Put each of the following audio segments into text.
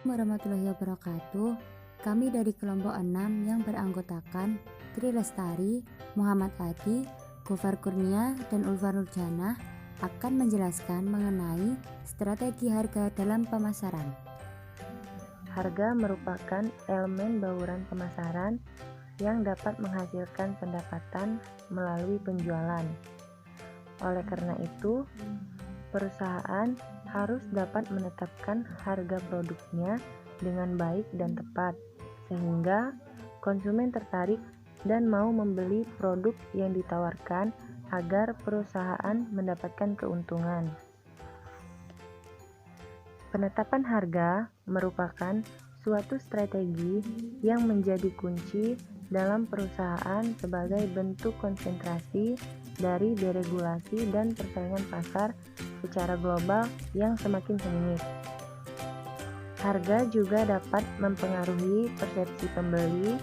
Warahmatullahi wabarakatuh. Kami dari kelompok 6 yang beranggotakan Tri Lestari, Muhammad Adi, Gofar Kurnia, dan Ulfa Nurjana akan menjelaskan mengenai strategi harga dalam pemasaran. Harga merupakan elemen bauran pemasaran yang dapat menghasilkan pendapatan melalui penjualan. Oleh karena itu, perusahaan harus dapat menetapkan harga produknya dengan baik dan tepat, sehingga konsumen tertarik dan mau membeli produk yang ditawarkan agar perusahaan mendapatkan keuntungan. Penetapan harga merupakan suatu strategi yang menjadi kunci dalam perusahaan sebagai bentuk konsentrasi dari deregulasi dan persaingan pasar secara global yang semakin sengit. Harga juga dapat mempengaruhi persepsi pembeli,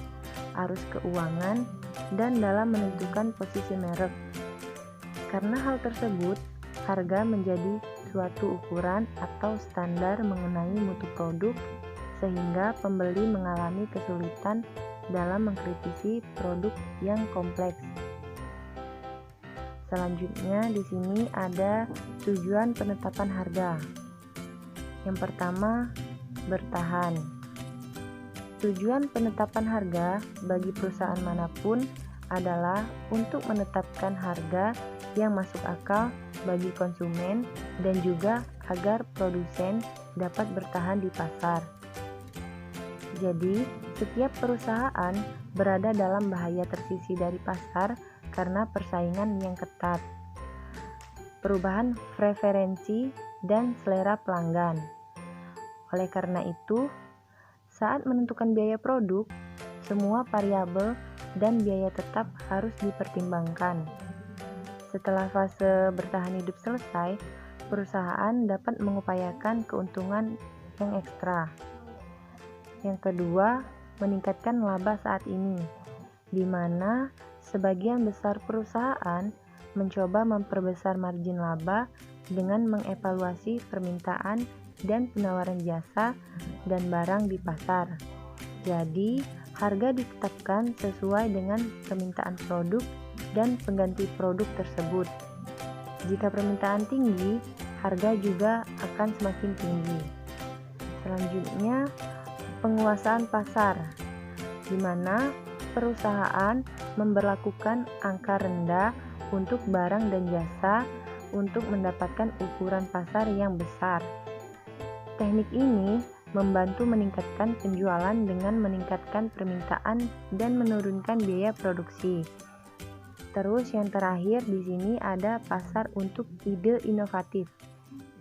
arus keuangan, dan dalam menentukan posisi merek. Karena hal tersebut, harga menjadi suatu ukuran atau standar mengenai mutu produk, sehingga pembeli mengalami kesulitan dalam mengkritisi produk yang kompleks. Selanjutnya di sini ada tujuan penetapan harga. Yang pertama, bertahan. Tujuan penetapan harga bagi perusahaan manapun adalah untuk menetapkan harga yang masuk akal bagi konsumen dan juga agar produsen dapat bertahan di pasar. Jadi, setiap perusahaan berada dalam bahaya tersisih dari pasar karena persaingan yang ketat, perubahan preferensi, dan selera pelanggan. Oleh karena itu, saat menentukan biaya produk, semua variabel dan biaya tetap harus dipertimbangkan. Setelah fase bertahan hidup selesai, perusahaan dapat mengupayakan keuntungan yang ekstra. Yang kedua, meningkatkan laba saat ini, di mana sebagian besar perusahaan mencoba memperbesar margin laba dengan mengevaluasi permintaan dan penawaran jasa dan barang di pasar. Jadi, harga ditetapkan sesuai dengan permintaan produk dan pengganti produk tersebut. Jika permintaan tinggi, harga juga akan semakin tinggi. Selanjutnya, penguasaan pasar, di mana perusahaan memberlakukan angka rendah untuk barang dan jasa untuk mendapatkan ukuran pasar yang besar. Teknik ini membantu meningkatkan penjualan dengan meningkatkan permintaan dan menurunkan biaya produksi. Terus yang terakhir di sini ada pasar untuk ide inovatif.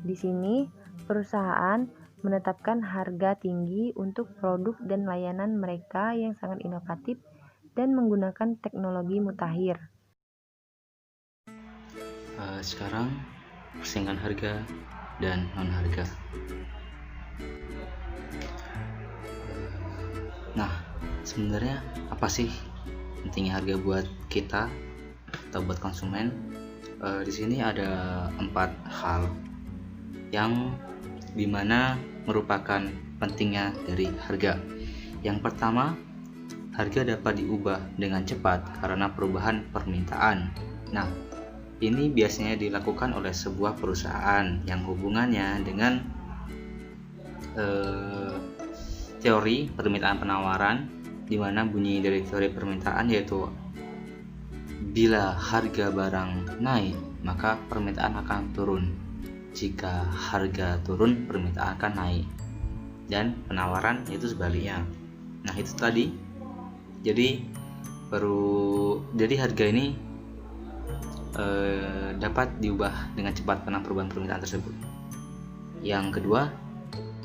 Di sini perusahaan menetapkan harga tinggi untuk produk dan layanan mereka yang sangat inovatif dan menggunakan teknologi mutakhir. Sekarang persaingan harga dan non harga. Nah, sebenarnya apa sih pentingnya harga buat kita atau buat konsumen? Di sini ada 4 hal yang dimana merupakan pentingnya dari harga. Yang pertama, harga dapat diubah dengan cepat karena perubahan permintaan. Nah, ini biasanya dilakukan oleh sebuah perusahaan yang hubungannya dengan teori permintaan penawaran, di mana bunyi dari teori permintaan yaitu bila harga barang naik, maka permintaan akan turun. Jika harga turun, permintaan akan naik. Dan penawaran itu sebaliknya. Nah, itu tadi. Jadi harga ini dapat diubah dengan cepat karena perubahan permintaan tersebut. Yang kedua,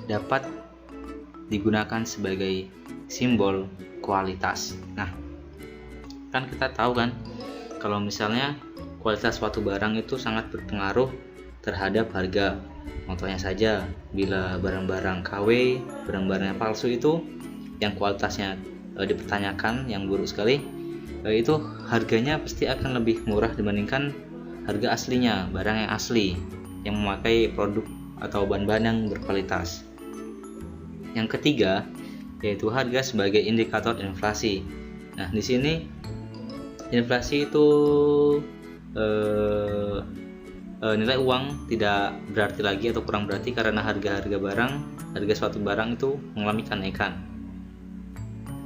dapat digunakan sebagai simbol kualitas. Nah, kan kita tahu kan kalau misalnya kualitas suatu barang itu sangat berpengaruh terhadap harga. Contohnya saja, bila barang-barang KW, barang-barang yang palsu itu yang kualitasnya dipertanyakan, yang buruk sekali, itu harganya pasti akan lebih murah dibandingkan harga aslinya, barang yang asli yang memakai produk atau bahan-bahan yang berkualitas. Yang ketiga yaitu harga sebagai indikator inflasi. Nah, di sini inflasi itu nilai uang tidak berarti lagi atau kurang berarti karena harga suatu barang itu mengalami kenaikan.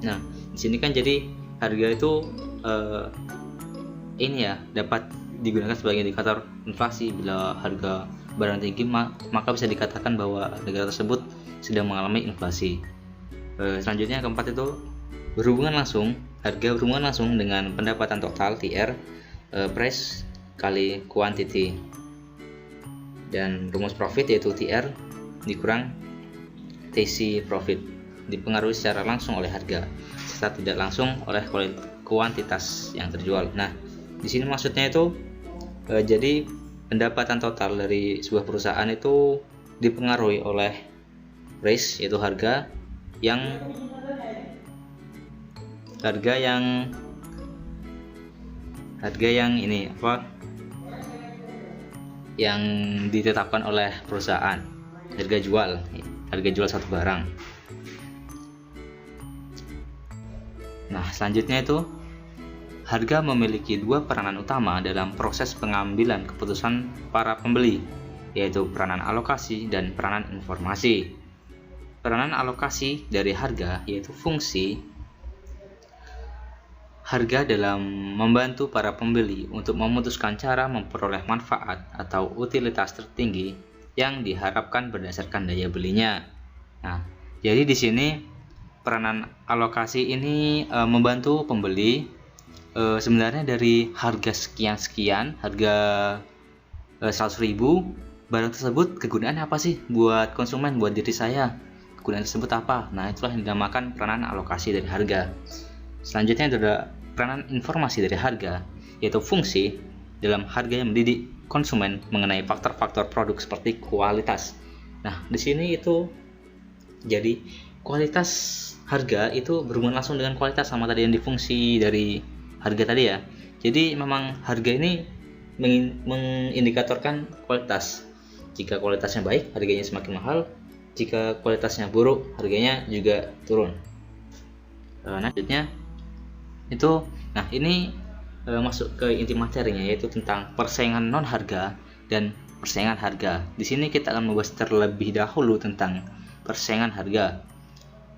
Nah, di sini kan jadi harga itu dapat digunakan sebagai indikator inflasi. Bila harga barang tinggi maka bisa dikatakan bahwa negara tersebut sedang mengalami inflasi. Selanjutnya keempat itu harga berhubungan langsung dengan pendapatan total TR, price kali quantity, dan rumus profit yaitu TR dikurang TC profit, dipengaruhi secara langsung oleh harga serta tidak langsung oleh kuantitas yang terjual. Nah, di sini maksudnya itu jadi pendapatan total dari sebuah perusahaan itu dipengaruhi oleh price yaitu harga yang ditetapkan oleh perusahaan, harga jual satu barang. Nah, selanjutnya itu harga memiliki dua peranan utama dalam proses pengambilan keputusan para pembeli, yaitu peranan alokasi dan peranan informasi. Peranan alokasi dari harga yaitu fungsi harga dalam membantu para pembeli untuk memutuskan cara memperoleh manfaat atau utilitas tertinggi yang diharapkan berdasarkan daya belinya. Nah, jadi di sini peranan alokasi ini membantu pembeli sebenarnya dari harga sekian, harga 100.000, barang tersebut kegunaannya apa sih buat konsumen, buat diri saya, kegunaan tersebut apa? Nah, itulah yang dinamakan peranan alokasi dari harga. Selanjutnya ada peranan informasi dari harga, yaitu fungsi dalam harga yang mendidik konsumen mengenai faktor-faktor produk seperti kualitas. Nah, di sini itu jadi kualitas harga itu berhubungan langsung dengan kualitas, sama tadi yang difungsi dari harga tadi ya. Jadi memang harga ini mengindikatorkan kualitas. Jika kualitasnya baik, harganya semakin mahal. Jika kualitasnya buruk, harganya juga turun. Selanjutnya itu, ini masuk ke inti materinya, yaitu tentang persaingan non harga dan persaingan harga. Di sini kita akan membahas terlebih dahulu tentang persaingan harga.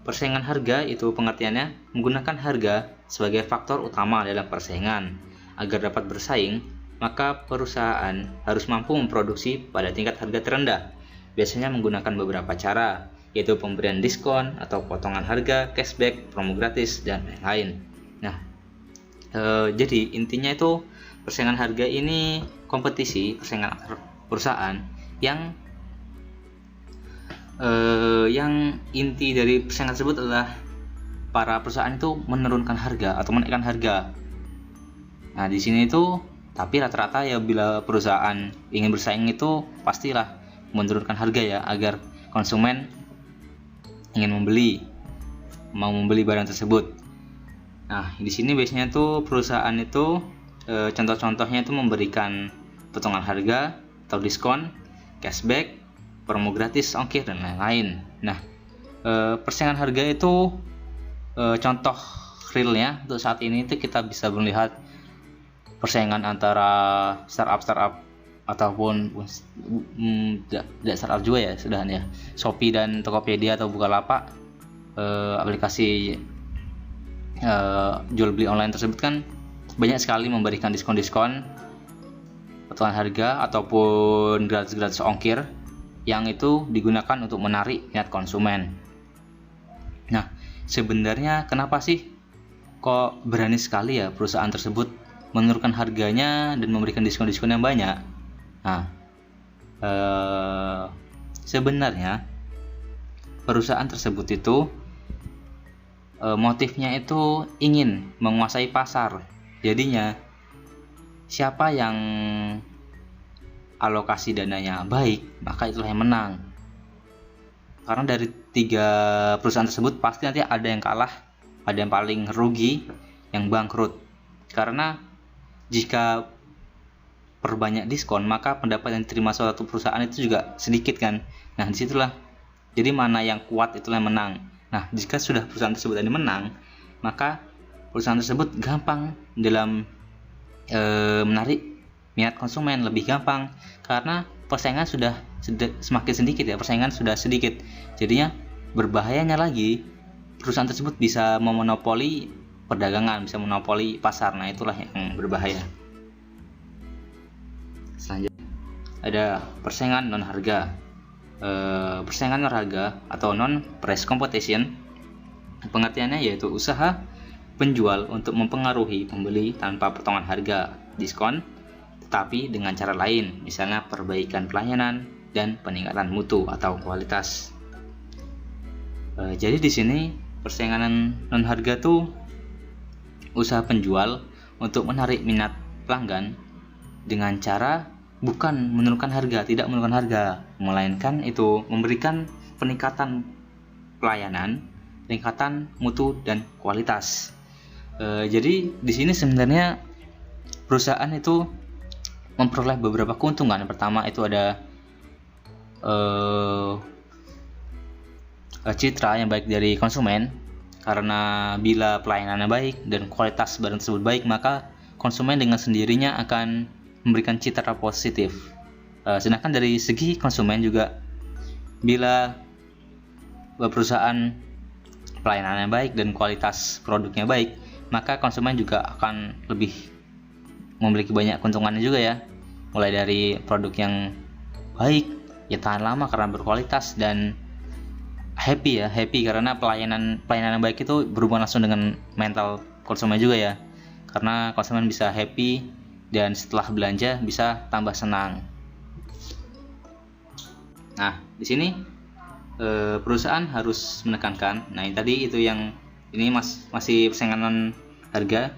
Persaingan harga itu pengertiannya menggunakan harga sebagai faktor utama dalam persaingan. Agar dapat bersaing, maka perusahaan harus mampu memproduksi pada tingkat harga terendah. Biasanya menggunakan beberapa cara, yaitu pemberian diskon atau potongan harga, cashback, promo gratis, dan lain-lain. Nah, jadi intinya itu persaingan harga ini kompetisi, persaingan perusahaan yang inti dari persaingan tersebut adalah para perusahaan itu menurunkan harga atau menaikkan harga. Nah, di sini itu tapi rata-rata ya bila perusahaan ingin bersaing itu pastilah menurunkan harga ya, agar konsumen ingin mau membeli barang tersebut. Nah, di sini biasanya tuh perusahaan itu contoh-contohnya itu memberikan potongan harga atau diskon, cashback, promo gratis, ongkir, dan lain-lain. Nah, persaingan harga itu contoh realnya untuk saat ini itu kita bisa melihat persaingan antara startup ataupun tidak startup juga ya sudah ya, Shopee dan Tokopedia atau Bukalapak, aplikasi jual beli online tersebut kan banyak sekali memberikan diskon-diskon, potongan harga ataupun gratis ongkir yang itu digunakan untuk menarik minat konsumen. Nah, sebenarnya kenapa sih kok berani sekali ya perusahaan tersebut menurunkan harganya dan memberikan diskon-diskon yang banyak? Nah, sebenarnya perusahaan tersebut itu motifnya itu ingin menguasai pasar. Jadinya siapa yang alokasi dananya baik, maka itulah yang menang. Karena dari 3 perusahaan tersebut pasti nanti ada yang kalah, ada yang paling rugi, yang bangkrut. Karena jika perbanyak diskon, maka pendapat yang diterima suatu perusahaan itu juga sedikit kan. Nah, disitulah Jadi mana yang kuat itulah yang menang. Nah, jika sudah perusahaan tersebut ini menang, maka perusahaan tersebut gampang dalam menarik minat konsumen, lebih gampang karena persaingan sudah semakin sedikit ya, persaingan sudah sedikit. Jadinya berbahayanya lagi, perusahaan tersebut bisa memonopoli perdagangan, bisa monopoli pasar. Nah, itulah yang berbahaya. Selanjutnya ada persaingan non harga. Persaingan non harga atau non price competition, pengertiannya yaitu usaha penjual untuk mempengaruhi pembeli tanpa potongan harga, diskon, tetapi dengan cara lain, misalnya perbaikan pelayanan dan peningkatan mutu atau kualitas. Jadi di sini persaingan non harga tuh usaha penjual untuk menarik minat pelanggan dengan cara bukan menurunkan harga, tidak menurunkan harga, melainkan itu memberikan peningkatan pelayanan, peningkatan mutu dan kualitas. Jadi di sini sebenarnya perusahaan itu memperoleh beberapa keuntungan. Yang pertama itu ada citra yang baik dari konsumen, karena bila pelayanannya baik dan kualitas barang tersebut baik, maka konsumen dengan sendirinya akan memberikan citra positif. Sedangkan dari segi konsumen juga, bila perusahaan pelayanannya baik dan kualitas produknya baik, maka konsumen juga akan lebih memiliki banyak keuntungannya juga ya, mulai dari produk yang baik, ya tahan lama karena berkualitas, dan happy karena pelayanan yang baik itu berhubungan langsung dengan mental konsumen juga ya, karena konsumen bisa happy dan setelah belanja bisa tambah senang. Nah, di sini perusahaan harus menekankan, nah ini tadi itu yang ini masih persaingan harga.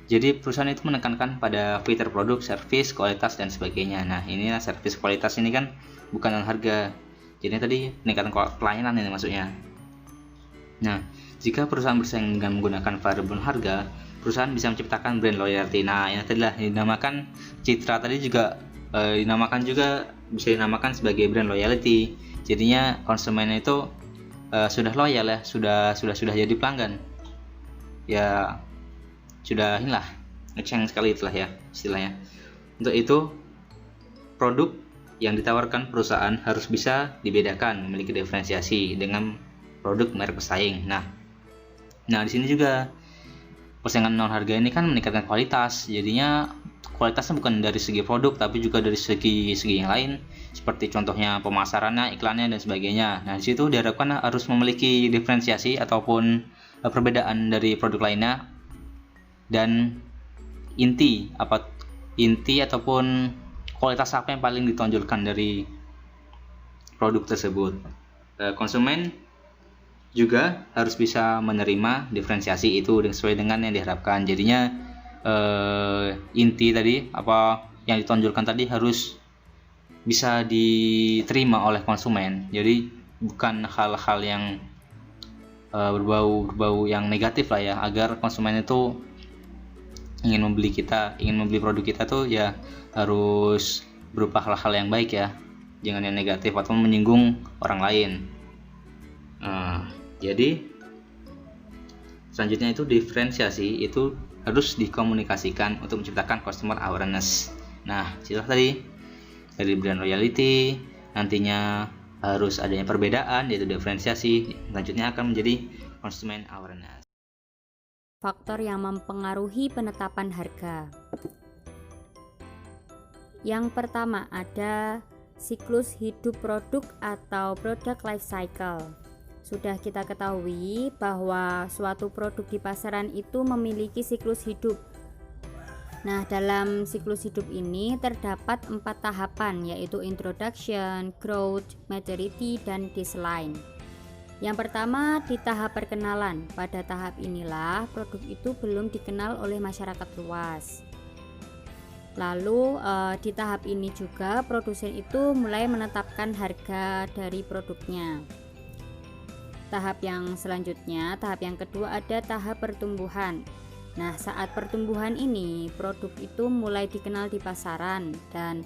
Jadi perusahaan itu menekankan pada fitur produk, servis, kualitas dan sebagainya. Nah, ini servis kualitas ini kan bukan dengan harga. Jadi tadi peningkatan pelayanan ini maksudnya. Nah, jika perusahaan bersaing dengan menggunakan variabel harga, perusahaan bisa menciptakan brand loyalty. Nah, ini tadilah dinamakan citra tadi juga bisa dinamakan sebagai brand loyalty. Jadinya konsumen itu sudah loyal ya, sudah jadi pelanggan. Ya sudah inilah ngeceng sekali itulah ya istilahnya. Untuk itu produk yang ditawarkan perusahaan harus bisa dibedakan, memiliki diferensiasi dengan produk merek pesaing. Nah di sini juga persaingan non harga ini kan meningkatkan kualitas. Jadinya kualitasnya bukan dari segi produk tapi juga dari segi yang lain, seperti contohnya pemasarannya, iklannya dan sebagainya. Nah, di situ diharapkan harus memiliki diferensiasi ataupun perbedaan dari produk lainnya, dan inti ataupun kualitas apa yang paling ditonjolkan dari produk tersebut. Konsumen juga harus bisa menerima diferensiasi itu sesuai dengan yang diharapkan. Jadinya inti tadi apa yang ditonjolkan tadi harus bisa diterima oleh konsumen. Jadi bukan hal-hal yang berbau yang negatif lah ya, agar konsumen itu ingin membeli produk kita tuh ya harus berupa hal-hal yang baik ya, jangan yang negatif atau menyinggung orang lain. Jadi selanjutnya itu diferensiasi itu harus dikomunikasikan untuk menciptakan customer awareness. Nah, itulah tadi dari brand loyalty, nantinya harus adanya perbedaan yaitu diferensiasi, selanjutnya akan menjadi consumer awareness. Faktor yang mempengaruhi penetapan harga. Yang pertama ada siklus hidup produk atau product life cycle. Sudah kita ketahui bahwa suatu produk di pasaran itu memiliki siklus hidup. Nah, dalam siklus hidup ini terdapat 4 tahapan, yaitu introduction, growth, maturity, dan decline. Yang pertama di tahap perkenalan. Pada tahap inilah produk itu belum dikenal oleh masyarakat luas. Lalu di tahap ini juga produsen itu mulai menetapkan harga dari produknya. Tahap yang selanjutnya, tahap yang kedua ada tahap pertumbuhan. Nah, saat pertumbuhan ini produk itu mulai dikenal di pasaran, dan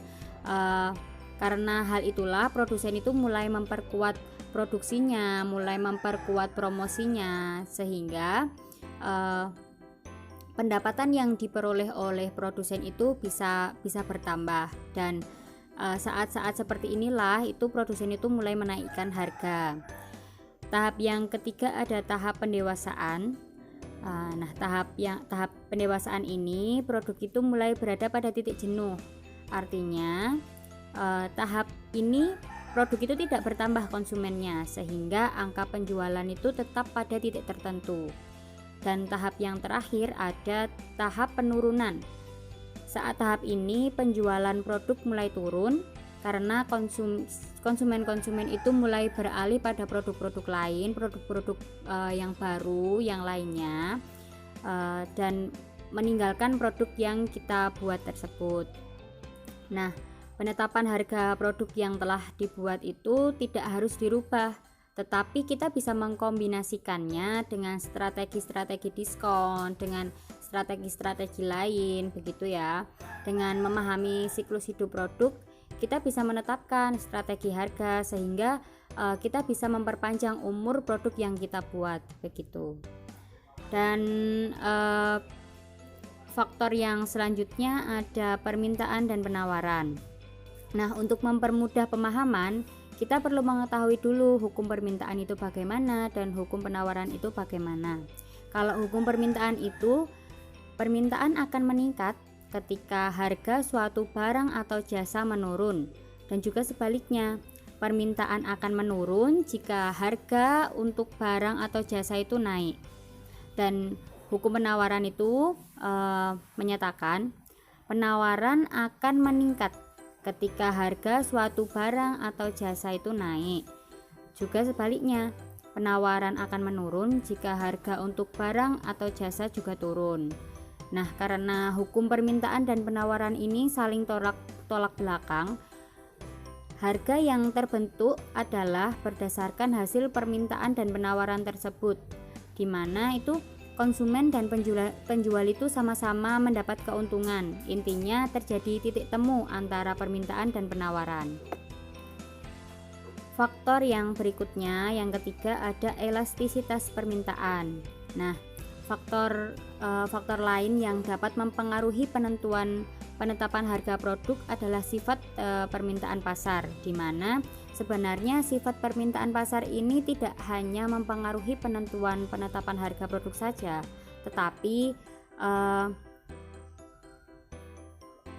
karena hal itulah produsen itu mulai memperkuat produksinya, mulai memperkuat promosinya, sehingga pendapatan yang diperoleh oleh produsen itu bisa bertambah. Dan saat-saat seperti inilah itu produsen itu mulai menaikkan harga. Tahap yang ketiga ada tahap pendewasaan. Nah, tahap pendewasaan ini produk itu mulai berada pada titik jenuh. Artinya tahap ini produk itu tidak bertambah konsumennya, sehingga angka penjualan itu tetap pada titik tertentu. Dan tahap yang terakhir ada tahap penurunan. Saat tahap ini penjualan produk mulai turun karena konsumen-konsumen itu mulai beralih pada produk-produk lain, produk-produk yang baru, yang lainnya, dan meninggalkan produk yang kita buat tersebut. Nah, penetapan harga produk yang telah dibuat itu tidak harus dirubah, tetapi kita bisa mengkombinasikannya dengan strategi-strategi diskon, dengan strategi-strategi lain, begitu ya. Dengan memahami siklus hidup produk, kita bisa menetapkan strategi harga sehingga kita bisa memperpanjang umur produk yang kita buat, begitu. Dan faktor yang selanjutnya ada permintaan dan penawaran. Nah, untuk mempermudah pemahaman, kita perlu mengetahui dulu hukum permintaan itu bagaimana dan hukum penawaran itu bagaimana. Kalau hukum permintaan itu, permintaan akan meningkat ketika harga suatu barang atau jasa menurun, dan juga sebaliknya, permintaan akan menurun jika harga untuk barang atau jasa itu naik. Dan hukum penawaran itu menyatakan penawaran akan meningkat ketika harga suatu barang atau jasa itu naik. Juga sebaliknya, penawaran akan menurun jika harga untuk barang atau jasa juga turun. Nah, karena hukum permintaan dan penawaran ini saling tolak belakang, harga yang terbentuk adalah berdasarkan hasil permintaan dan penawaran tersebut, di mana itu konsumen dan penjual itu sama-sama mendapat keuntungan. Intinya terjadi titik temu antara permintaan dan penawaran. Faktor yang berikutnya, yang ketiga, ada elastisitas permintaan. Nah, faktor lain yang dapat mempengaruhi penetapan harga produk adalah sifat permintaan pasar, di mana sebenarnya sifat permintaan pasar ini tidak hanya mempengaruhi penetapan harga produk saja, tetapi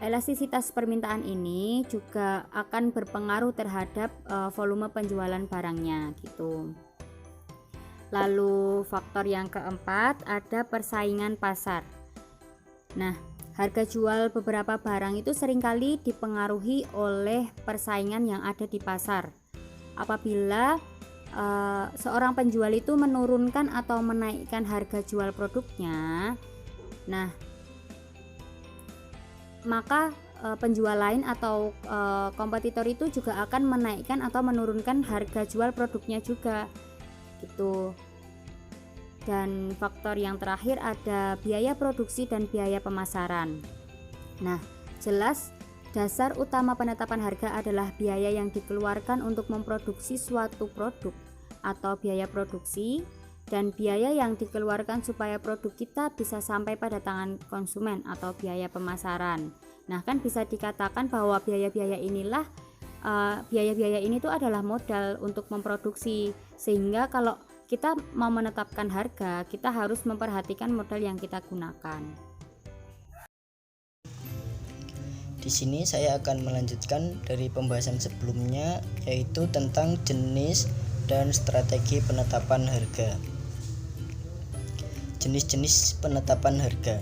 elastisitas permintaan ini juga akan berpengaruh terhadap volume penjualan barangnya, gitu. Lalu faktor yang keempat ada persaingan pasar. Nah, harga jual beberapa barang itu seringkali dipengaruhi oleh persaingan yang ada di pasar. Apabila seorang penjual itu menurunkan atau menaikkan harga jual produknya, nah, maka penjual lain atau kompetitor itu juga akan menaikkan atau menurunkan harga jual produknya juga, gitu. Dan faktor yang terakhir ada biaya produksi dan biaya pemasaran. Nah, jelas dasar utama penetapan harga adalah biaya yang dikeluarkan untuk memproduksi suatu produk atau biaya produksi, dan biaya yang dikeluarkan supaya produk kita bisa sampai pada tangan konsumen atau biaya pemasaran. Nah, kan bisa dikatakan bahwa biaya-biaya ini tuh adalah modal untuk memproduksi, sehingga kalau kita mau menetapkan harga, kita harus memperhatikan modal yang kita gunakan. Di sini saya akan melanjutkan dari pembahasan sebelumnya, yaitu tentang jenis dan strategi penetapan harga. Jenis-jenis penetapan harga.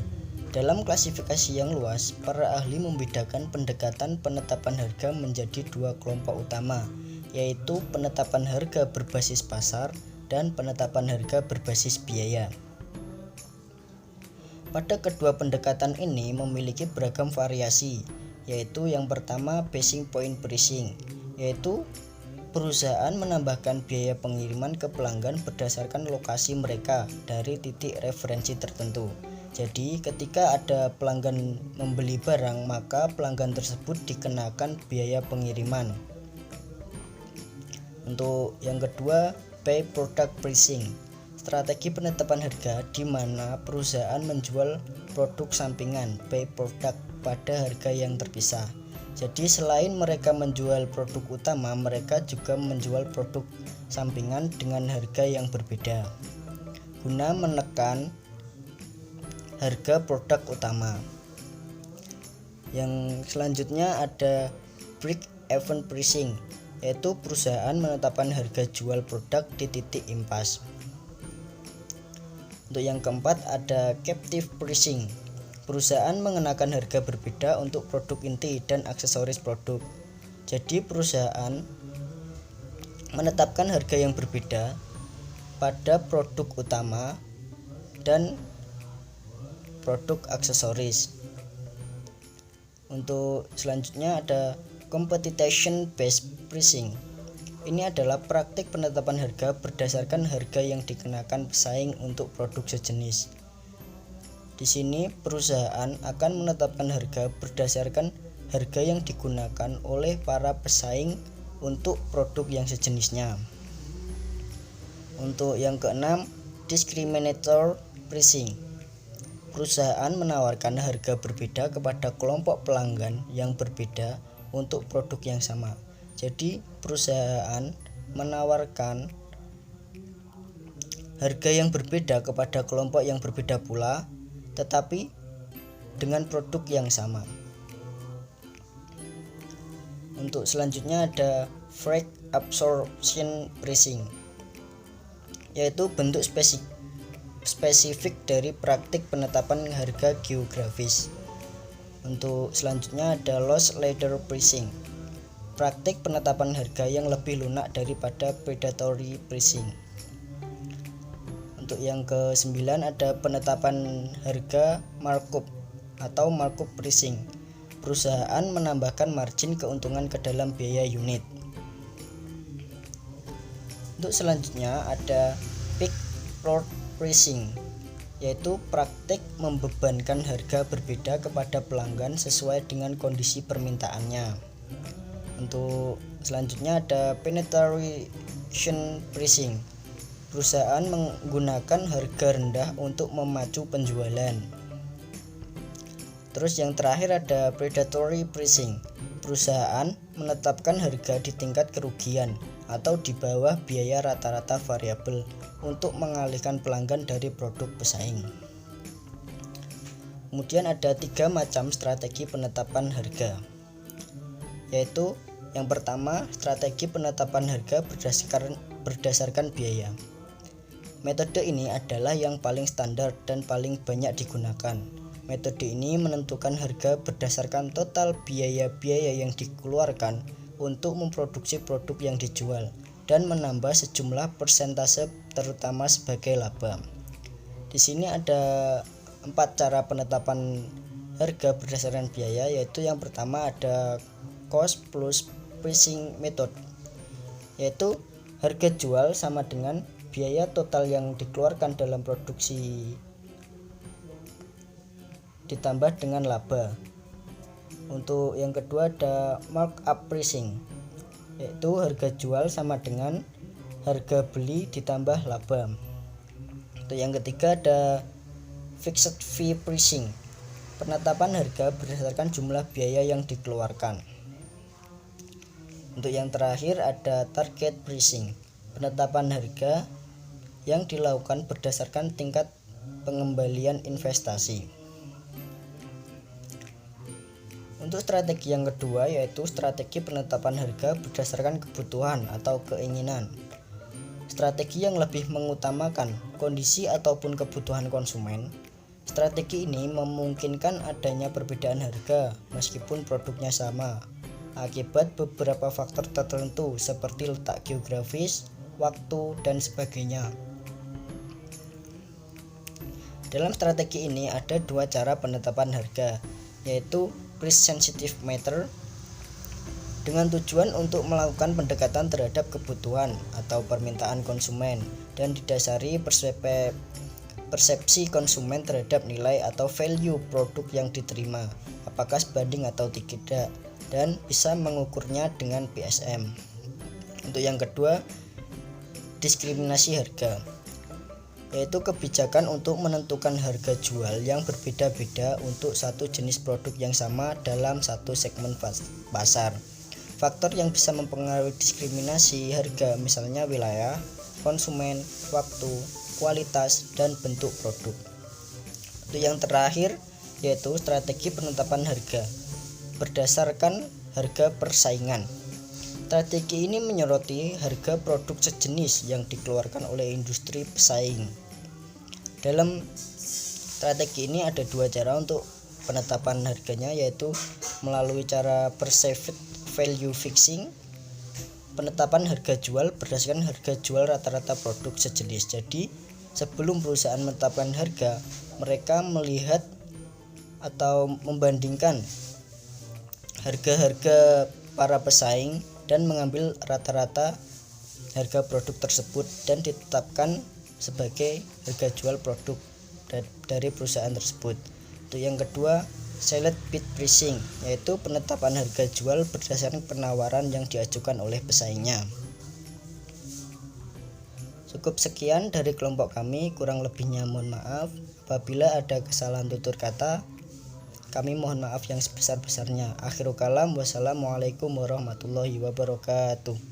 Dalam klasifikasi yang luas, para ahli membedakan pendekatan penetapan harga menjadi dua kelompok utama, yaitu penetapan harga berbasis pasar dan penetapan harga berbasis biaya. Pada kedua pendekatan ini memiliki beragam variasi, yaitu yang pertama basing point pricing, yaitu perusahaan menambahkan biaya pengiriman ke pelanggan berdasarkan lokasi mereka dari titik referensi tertentu. Jadi ketika ada pelanggan membeli barang, maka pelanggan tersebut dikenakan biaya pengiriman. Untuk yang kedua, pay product pricing. Strategi penetapan harga di mana perusahaan menjual produk sampingan pay product pada harga yang terpisah. Jadi selain mereka menjual produk utama, mereka juga menjual produk sampingan dengan harga yang berbeda guna menekan harga produk utama. Yang selanjutnya ada break-even pricing, yaitu perusahaan menetapkan harga jual produk di titik impas. Untuk yang keempat ada captive pricing. Perusahaan mengenakan harga berbeda untuk produk inti dan aksesoris produk. Jadi perusahaan menetapkan harga yang berbeda pada produk utama dan produk aksesoris. Untuk selanjutnya ada competition based pricing. Ini adalah praktik penetapan harga berdasarkan harga yang dikenakan pesaing untuk produk sejenis. Di sini perusahaan akan menetapkan harga berdasarkan harga yang digunakan oleh para pesaing untuk produk yang sejenisnya. Untuk yang keenam, discriminator pricing. Perusahaan menawarkan harga berbeda kepada kelompok pelanggan yang berbeda untuk produk yang sama. Jadi perusahaan menawarkan harga yang berbeda kepada kelompok yang berbeda pula, tetapi dengan produk yang sama. Untuk selanjutnya ada freight absorption pricing, yaitu bentuk spesifik dari praktik penetapan harga geografis. Untuk selanjutnya ada loss leader pricing, praktik penetapan harga yang lebih lunak daripada predatory pricing. Untuk yang ke-9 ada penetapan harga markup atau markup pricing. Perusahaan menambahkan margin keuntungan ke dalam biaya unit. Untuk selanjutnya ada peak load pricing, yaitu praktik membebankan harga berbeda kepada pelanggan sesuai dengan kondisi permintaannya. Untuk selanjutnya ada penetration pricing. Perusahaan menggunakan harga rendah untuk memacu penjualan. Terus yang terakhir ada predatory pricing. Perusahaan menetapkan harga di tingkat kerugian atau di bawah biaya rata-rata variabel untuk mengalihkan pelanggan dari produk pesaing. Kemudian ada 3 macam strategi penetapan harga, yaitu yang pertama, strategi penetapan harga berdasarkan biaya. Metode ini adalah yang paling standar dan paling banyak digunakan. Metode ini menentukan harga berdasarkan total biaya-biaya yang dikeluarkan untuk memproduksi produk yang dijual dan menambah sejumlah persentase terutama sebagai laba. Di sini ada 4 cara penetapan harga berdasarkan biaya, yaitu yang pertama ada cost plus pricing method, yaitu harga jual sama dengan biaya total yang dikeluarkan dalam produksi ditambah dengan laba. Untuk yang kedua ada markup pricing, yaitu harga jual sama dengan harga beli ditambah laba. Untuk yang ketiga ada fixed fee pricing, penetapan harga berdasarkan jumlah biaya yang dikeluarkan. Untuk yang terakhir ada target pricing, penetapan harga yang dilakukan berdasarkan tingkat pengembalian investasi. Untuk strategi yang kedua yaitu strategi penetapan harga berdasarkan kebutuhan atau keinginan. Strategi yang lebih mengutamakan kondisi ataupun kebutuhan konsumen. Strategi ini memungkinkan adanya perbedaan harga meskipun produknya sama, akibat beberapa faktor tertentu seperti letak geografis, waktu, dan sebagainya. Dalam strategi ini ada 2 cara penetapan harga, yaitu price sensitive method dengan tujuan untuk melakukan pendekatan terhadap kebutuhan atau permintaan konsumen dan didasari persepsi konsumen terhadap nilai atau value produk yang diterima, apakah sebanding atau tidak, dan bisa mengukurnya dengan PSM. Untuk yang kedua, diskriminasi harga, yaitu kebijakan untuk menentukan harga jual yang berbeda-beda untuk satu jenis produk yang sama dalam satu segmen pasar. Faktor yang bisa mempengaruhi diskriminasi harga misalnya wilayah, konsumen, waktu, kualitas, dan bentuk produk. Untuk yang terakhir yaitu strategi penetapan harga berdasarkan harga persaingan. Strategi ini menyoroti harga produk sejenis yang dikeluarkan oleh industri pesaing. Dalam strategi ini ada dua cara untuk penetapan harganya, yaitu melalui cara perceived value fixing, penetapan harga jual berdasarkan harga jual rata-rata produk sejenis. Jadi sebelum perusahaan menetapkan harga, mereka melihat atau membandingkan harga-harga para pesaing dan mengambil rata-rata harga produk tersebut dan ditetapkan sebagai harga jual produk dari perusahaan tersebut. Untuk yang kedua, select bid pricing, yaitu penetapan harga jual berdasarkan penawaran yang diajukan oleh pesaingnya. Cukup sekian dari kelompok kami, kurang lebihnya mohon maaf. Apabila ada kesalahan tutur kata, kami mohon maaf yang sebesar-besarnya. Akhirul kalam, wassalamualaikum warahmatullahi wabarakatuh.